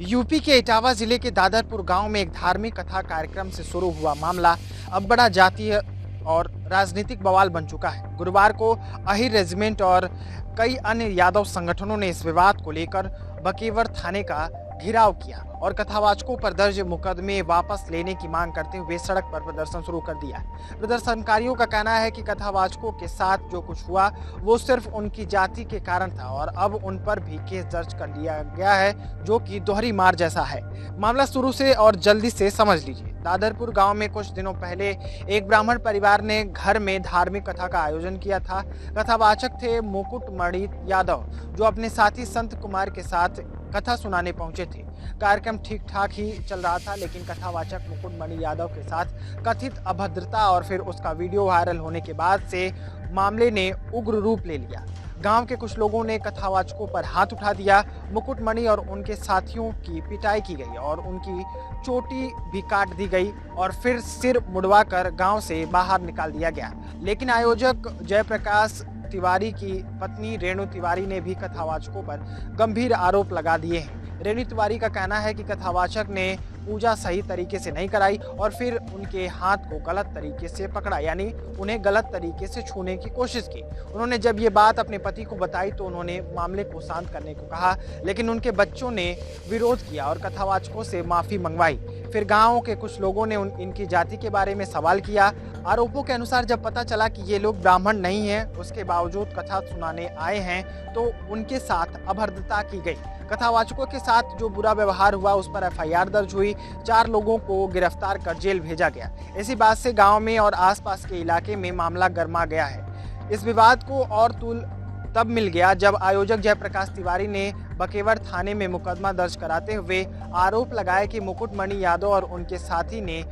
UP के इटावा जिले के दादरपुर गांव में एक धार्मिक कथा कार्यक्रम से शुरू हुआ मामला अब बड़ा जातीय और राजनीतिक बवाल बन चुका है। गुरुवार को अहिर रेजिमेंट और कई अन्य यादव संगठनों ने इस विवाद को लेकर बकेवर थाने का घेराव किया और कथावाचकों पर दर्ज मुकदमे वापस लेने की मांग करते हुए सड़क पर प्रदर्शन शुरू कर दिया। प्रदर्शनकारियों का कहना है कि कथावाचकों के साथ जो कुछ हुआ वो सिर्फ उनकी जाति के कारण था और अब उन पर भी केस दर्ज कर लिया गया है, जो कि दोहरी मार जैसा है। मामला शुरू से और जल्दी से समझ लीजिए। दादरपुर गांव में कुछ दिनों पहले एक ब्राह्मण परिवार ने घर में धार्मिक कथा का आयोजन किया था। कथावाचक थे मुकुटमणि यादव, जो अपने साथी संत कुमार के साथ कथा सुनाने पहुंचे थे। कार्यक्रम ठीक ठाक ही चल रहा था, लेकिन कथावाचक मुकुटमणि यादव के साथ कथित अभद्रता और फिर उसका वीडियो वायरल होने के बाद से मामले ने उग्र रूप ले लिया। गांव के कुछ लोगों ने कथावाचकों पर हाथ उठा दिया। मुकुटमणि और उनके साथियों की पिटाई की गई और उनकी चोटी भी काट दी गई और फिर सिर मुड़वाकर गांव से बाहर निकाल दिया गया। लेकिन आयोजक जयप्रकाश तिवारी की पत्नी रेणु तिवारी ने भी कथावाचकों पर गंभीर आरोप लगा दिए हैं। रेणु तिवारी का कहना है कि कथावाचक ने पूजा सही तरीके से नहीं कराई और फिर उनके हाथ को गलत तरीके से पकड़ा, यानी उन्हें गलत तरीके से छूने की कोशिश की। उन्होंने जब ये बात अपने पति को बताई तो उन्होंने मामले को शांत करने को कहा, लेकिन उनके बच्चों ने विरोध किया और कथावाचकों से माफी मंगवाई। फिर गांव के कुछ लोगों ने इनकी जाति के बारे में सवाल किया। आरोपों के अनुसार जब पता चला कि ये लोग ब्राह्मण नहीं हैं, उसके बावजूद कथा सुनाने आए हैं, तो उनके साथ अभद्रता की गई। कथावाचकों के साथ जो बुरा व्यवहार हुआ उस पर एफआईआर दर्ज हुई। 4 लोगों को गिरफ्तार कर जेल भेजा गया। इसी बात से गांव में और आसपास के इलाके में मामला गर्मा गया है। इस विवाद को और तूल तब मिल गया जब आयोजक जयप्रकाश तिवारी ने बकेवर थाने में मुकदमा दर्ज कराते हुए आरोप लगाया कि मुकुटमणि यादव और उनके साथी ने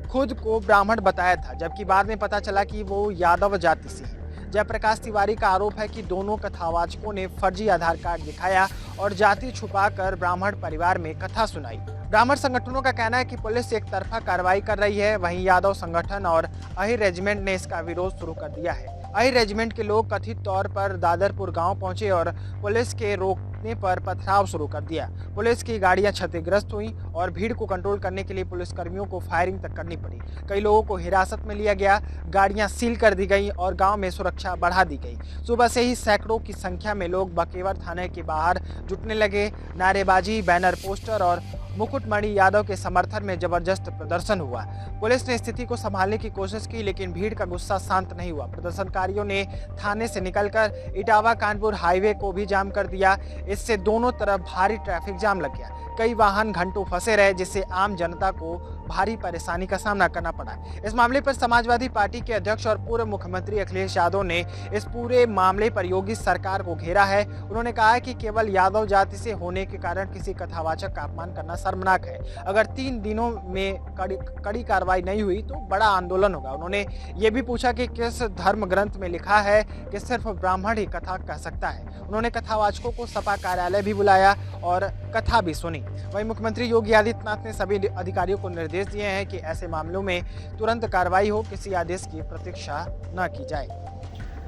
खुद को ब्राह्मण बताया था, जबकि बाद में पता चला कि वो यादव जाति से है। जयप्रकाश तिवारी का आरोप है कि दोनों कथावाचकों ने फर्जी आधार कार्ड दिखाया और जाति छुपाकर ब्राह्मण परिवार में कथा सुनाई। ब्राह्मण संगठनों का कहना है कि पुलिस एक तरफा कार्रवाई कर रही है, वहीं यादव संगठन और अहिर रेजिमेंट ने इसका विरोध शुरू कर दिया है। अहिर रेजिमेंट के लोग कथित तौर पर दादरपुर गांव पहुंचे और पुलिस के रोकने पर पथराव शुरू कर दिया। पुलिस की गाड़ियां क्षतिग्रस्त हुई और भीड़ को कंट्रोल करने के लिए पुलिसकर्मियों को फायरिंग तक करनी पड़ी। कई लोगों को हिरासत में लिया गया, गाड़ियां सील कर दी गई और गांव में सुरक्षा बढ़ा दी गई। सुबह से ही सैकड़ों की संख्या में लोग बकेवर थाने के बाहर जुटने लगे। नारेबाजी, बैनर, पोस्टर और मुकुटमणि यादव के समर्थन में जबरदस्त प्रदर्शन हुआ। पुलिस ने स्थिति को संभालने की कोशिश की, लेकिन भीड़ का गुस्सा शांत नहीं हुआ। प्रदर्शनकारियों ने थाने से निकलकर इटावा कानपुर हाईवे को भी जाम कर दिया। इससे दोनों तरफ भारी ट्रैफिक जाम लग गया। कई वाहन घंटों फंसे रहे, जिससे आम जनता को भारी परेशानी का सामना करना पड़ा। इस मामले पर समाजवादी पार्टी के अध्यक्ष और पूर्व मुख्यमंत्री अखिलेश यादव ने इस पूरे मामले पर योगी सरकार को घेरा है। उन्होंने कहा है कि केवल यादव जाति से होने के कारण किसी कथावाचक का अपमान करना शर्मनाक है। अगर 3 दिनों में कड़ी कार्रवाई नहीं हुई तो बड़ा आंदोलन होगा। उन्होंने ये भी पूछा कि किस धर्म ग्रंथ में लिखा है कि सिर्फ ब्राह्मण ही कथा कह सकता है। उन्होंने कथावाचकों को सपा कार्यालय भी बुलाया और कथा भी सुनी। वहीं मुख्यमंत्री योगी आदित्यनाथ ने सभी अधिकारियों को निर्देश दिए हैं कि ऐसे मामलों में तुरंत कार्रवाई हो, किसी आदेश की प्रतीक्षा न की जाए।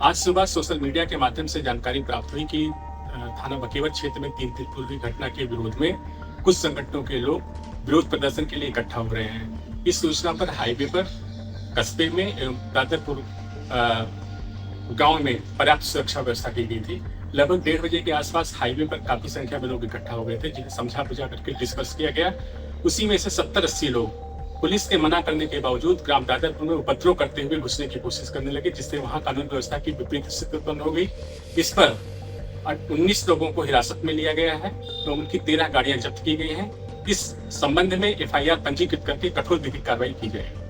आज सुबह सोशल मीडिया के माध्यम से जानकारी प्राप्त हुई कि थाना बकेवर क्षेत्र में 3 दिन पूर्व घटना के विरोध में कुछ संगठनों के लोग विरोध प्रदर्शन के लिए इकट्ठा हो रहे हैं। इस सूचना पर हाईवे पर कस्बे में एवं दादरपुर गांव में पर्याप्त सुरक्षा व्यवस्था की गई थी। लगभग 1:30 बजे के आसपास हाईवे पर काफी संख्या में लोग इकट्ठा हो गए थे, जिन्हें समझा बुझा करके डिस्कस किया गया। उसी में से 70-80 लोग पुलिस के मना करने के बावजूद ग्राम दादरपुर में उपद्रव करते हुए घुसने की कोशिश करने लगे, जिससे वहां कानून व्यवस्था की विपरीत स्थिति उत्पन्न हो गई। इस पर 19 लोगों को हिरासत में लिया गया है तो उनकी 13 गाड़ियां जब्त की गई हैं। इस संबंध में एफआईआर पंजीकृत करके कठोर विधिक कार्रवाई की जाएगी।